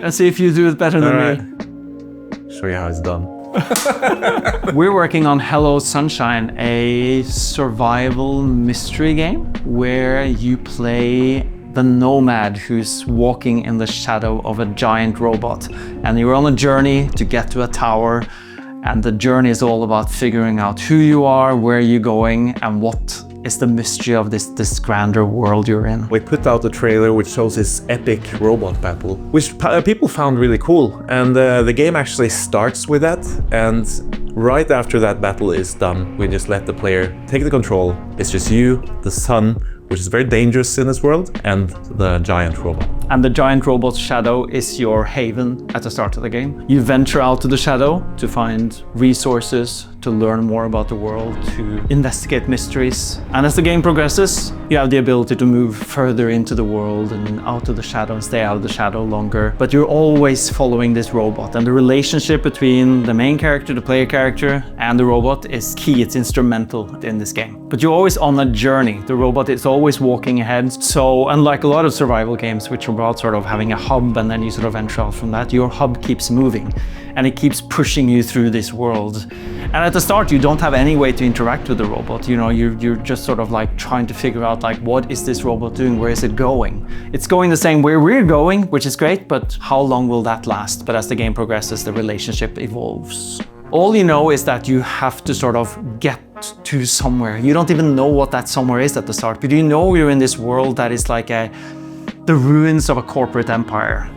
and see if you do it better than me. Show you how it's done. We're working on Hello Sunshine, a survival mystery game where you play the nomad who's walking in the shadow of a giant robot. And you're on a journey to get to a tower, and the journey is all about figuring out who you are, where you're going, and what is the mystery of this grander world you're in. We put out a trailer which shows this epic robot battle, which people found really cool. And the game actually starts with that. And right after that battle is done, we just let the player take the control. It's just you, the sun, which is very dangerous in this world, and the giant robot. And the giant robot's shadow is your haven at the start of the game. You venture out to the shadow to find resources, to learn more about the world, to investigate mysteries. And as the game progresses, you have the ability to move further into the world and out of the shadow and stay out of the shadow longer. But you're always following this robot, and the relationship between the main character, the player character, and the robot is key. It's instrumental in this game. But you're always on a journey. The robot is always walking ahead. So unlike a lot of survival games, which are about sort of having a hub and then you sort of venture out from that, your hub keeps moving and it keeps pushing you through this world. And at the start, you don't have any way to interact with the robot. You know, you're just sort of like trying to figure out like, what is this robot doing? Where is it going? It's going the same way we're going, which is great, but how long will that last? But as the game progresses, the relationship evolves. All you know is that you have to sort of get to somewhere. You don't even know what that somewhere is at the start, but you know you're in this world that is like the ruins of a corporate empire.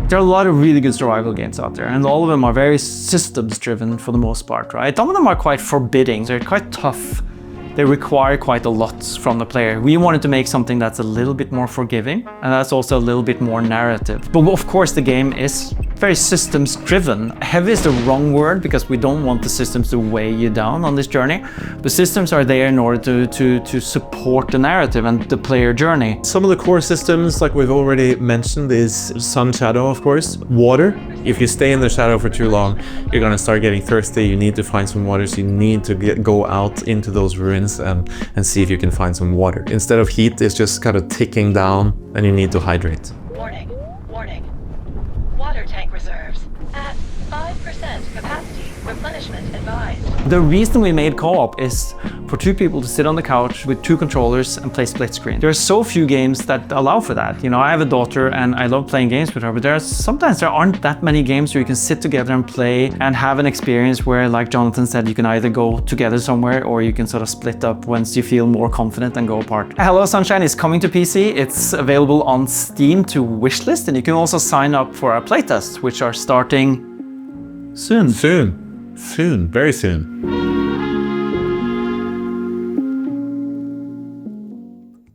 There are a lot of really good survival games out there, and all of them are very systems driven for the most part, right? Some of them are quite forbidding, they're quite tough. They require quite a lot from the player. We wanted to make something that's a little bit more forgiving, and that's also a little bit more narrative. But of course the game is very systems driven. Heavy is the wrong word because we don't want the systems to weigh you down on this journey. The systems are there in order to support the narrative and the player journey. Some of the core systems, like we've already mentioned, is sun shadow, of course. Water. If you stay in the shadow for too long, you're gonna start getting thirsty. You need to find some water, so you need to go out into those ruins and see if you can find some water. Instead of heat, it's just kind of ticking down and you need to hydrate. Warning, warning. Water tank reserves at 5% capacity. Replenishment advised. The reason we made co-op is for two people to sit on the couch with two controllers and play split screen. There are so few games that allow for that. You know, I have a daughter and I love playing games with her, but sometimes there aren't that many games where you can sit together and play and have an experience where, like Jonathan said, you can either go together somewhere or you can sort of split up once you feel more confident and go apart. Hello Sunshine is coming to PC. It's available on Steam to wishlist, and you can also sign up for our playtests, which are starting soon. Soon, very soon.